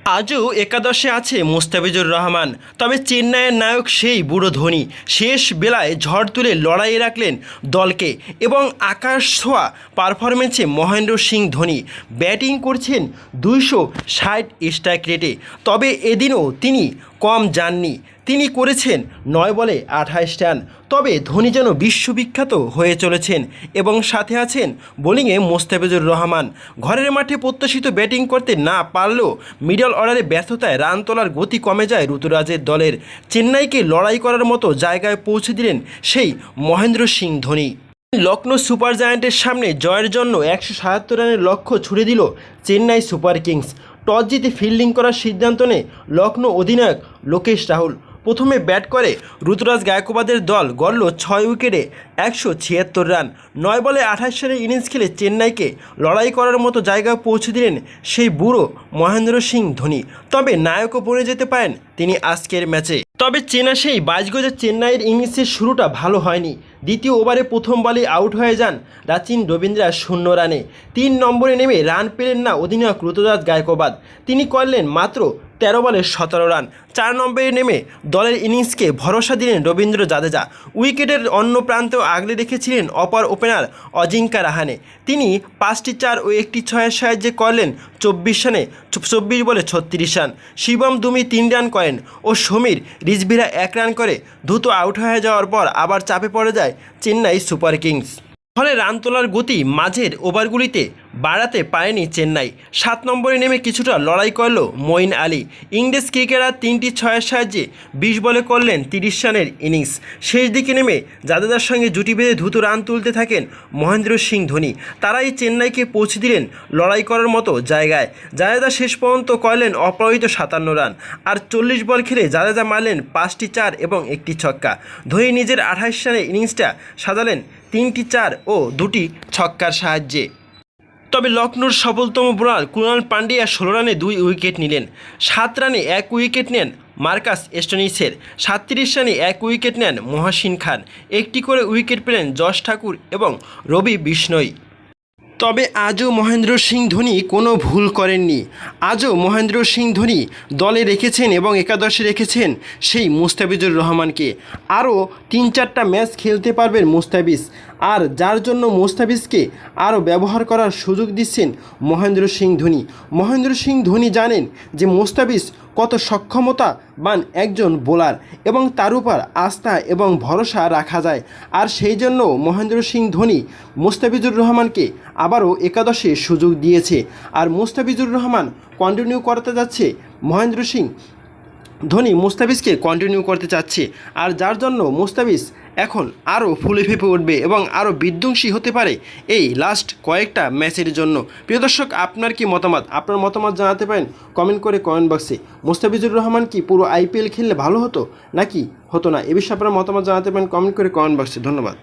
আজও একাদশে আছে মুস্তাফিজুর রহমান, তবে চেন্নাইয়ের নায়ক সেই বুড়ো ধোনি শেষ বেলায় ঝড় তুলে লড়াইয়ে রাখলেন দলকে এবং আকাশ ছোঁয়া পারফরমেন্সে মহেন্দ্র সিং ধোনি ব্যাটিং করছেন 260 স্ট্রাইক রেটে। তবে এদিনও তিনি কম যাননি, তিনি করেছেন 9 বলে 28 রান। তবে ধোনি যেন বিশ্ববিখ্যাত হয়ে চলেছেন এবং সাথে আছেন বোলিংয়ে মুস্তাফিজুর রহমান। ঘরের মাঠে প্রত্যাশিত ব্যাটিং করতে না পারলেও মিডল অর্ডারে ব্যর্থতায় রান তোলার গতি কমে যায় ঋতুরাজের দলের। চেন্নাইকে লড়াই করার মতো জায়গায় পৌঁছে দিলেন সেই মহেন্দ্র সিং ধোনি। লখনৌ সুপার জায়ান্টের সামনে জয়ের জন্য 177 রানের লক্ষ্য ছুড়ে দিল চেন্নাই সুপার কিংস। টস জিতে ফিল্ডিং করার সিদ্ধান্ত নেয় লখনৌ অধিনায়ক লোকেশ রাহুল। প্রথমে ব্যাট করে ঋতুরাজ গায়কোয়াদের দল গড়ল 6 উইকেটে 176 রান। 9 বলে 28 রানের ইনিংস খেলে চেন্নাইকে লড়াই করার মতো জায়গায় পৌঁছে দিলেন সেই বুড়ো মহেন্দ্র সিং ধোনি। তবে নায়কও বনে যেতে পারেন তিনি আজকের ম্যাচে। তবে চেনা সেই 22 গজের চেন্নাইয়ের ইনিংসের শুরুটা ভালো হয়নি। দ্বিতীয় ওভারে প্রথম বলে আউট হয়ে যান রাচিন রবীন্দ্রা 0 রানে। 3 নম্বরে নেমে রান পেলেন না অধিনায়ক ঋতুরাজ গায়কোয়াদ, তিনি করলেন মাত্র 13 বলে 17 রান। 4 নম্বরে নেমে দলের ইনিংসকে ভরসা দিলেন রবীন্দ্র জাদেজা। উইকেটের অন্য প্রান্তেও আগলে রেখেছিলেন অপার ওপেনার অজিঙ্কা রাহানে, তিনি 5টি 4 ও 1টি 6-এর সাহায্যে করলেন 24 বলে 36 রান। শিবম দুমি 3 রান করেন ও সমীর রিজভিরা 1 রান করে দ্রুত আউট হয়ে যাওয়ার পর আবার চাপে পড়ে যায় চেন্নাই সুপার কিংস। ফলে রান তোলার গতি মাঝের ওভারগুলিতে বাড়াতে পারেনি চেন্নাই। 7 নম্বরে নেমে কিছুটা লড়াই করল মঈন আলী। ইংরেজ ক্রিকেটার 3টি 6-এর সাহায্যে 20 বলে করলেন 30 রানের ইনিংস। শেষ দিকে নেমে জাদেজার সঙ্গে জুটি বেঁধে দ্রুত রান তুলতে থাকেন মহেন্দ্র সিং ধোনি। তারাই চেন্নাইকে পৌঁছে দিলেন লড়াই করার মতো জায়গায়। জাদেজা শেষ পর্যন্ত করলেন অপরাজিত 57 রান। আর 40 বল খেলে জাদেজা মারলেন 5টি 4 এবং 1টি ছক্কা। ধোনি নিজের 28 রানের ইনিংসটা সাজালেন 3টি 4 ও 2টি ছক্কার সাহায্যে। তবে লখনৌর সফলতম বোলার কুনাল পান্ডিয়া 16 রানে 2 উইকেট নিলেন। 7 রানে 1 উইকেট নেন মার্কাস স্টোনিসের। 37 রানে 1 উইকেট নেন মহসিন খান। 1টি করে উইকেট পেলেন যশ ঠাকুর এবং রবি বিষ্ণই। তবে আজও মহেন্দ্র সিং ধোনি কোনো ভুল করেননি। আজও মহেন্দ্র সিং ধোনি দলে রেখেছেন এবং একাদশে রেখেছেন সেই মুস্তাফিজুর রহমানকে। আরও 3-4টা ম্যাচ খেলতে পারবেন মুস্তাফিজ, আর যার জন্য মুস্তাফিজকে আরও ব্যবহার করার সুযোগ দিচ্ছেন মহেন্দ্র সিং ধোনি। মহেন্দ্র সিং ধোনি জানেন যে মুস্তাফিজ কত সক্ষমতাবান একজন বোলার এবং তার উপর আস্থা এবং ভরসা রাখা যায়। আর সেই জন্য মহেন্দ্র সিং ধোনি মুস্তাফিজুর রহমানকে আবারও একাদশে সুযোগ দিয়েছে। আর মুস্তাফিজুর রহমান কন্টিনিউ করতে যাচ্ছে, মহেন্দ্র সিং ধোনি মুস্তাফিজকে কন্টিনিউ করতে চাচ্ছে। আর যার জন্য মুস্তাফিজ এখন আরও ফুলে ফেঁপে উঠবে এবং আরও বিধ্বংসী হতে পারে এই লাস্ট কয়েকটা ম্যাচের জন্য। প্রিয় দর্শক, আপনার কি মতামত? আপনার মতামত জানাতে পারেন কমেন্ট করে কমেন্ট বক্সে। মুস্তাফিজুর রহমান কি পুরো IPL খেললে ভালো হতো নাকি হতো না, এ বিষয়ে আপনার মতামত জানাতে পারেন কমেন্ট করে কমেন্ট বক্সে। ধন্যবাদ।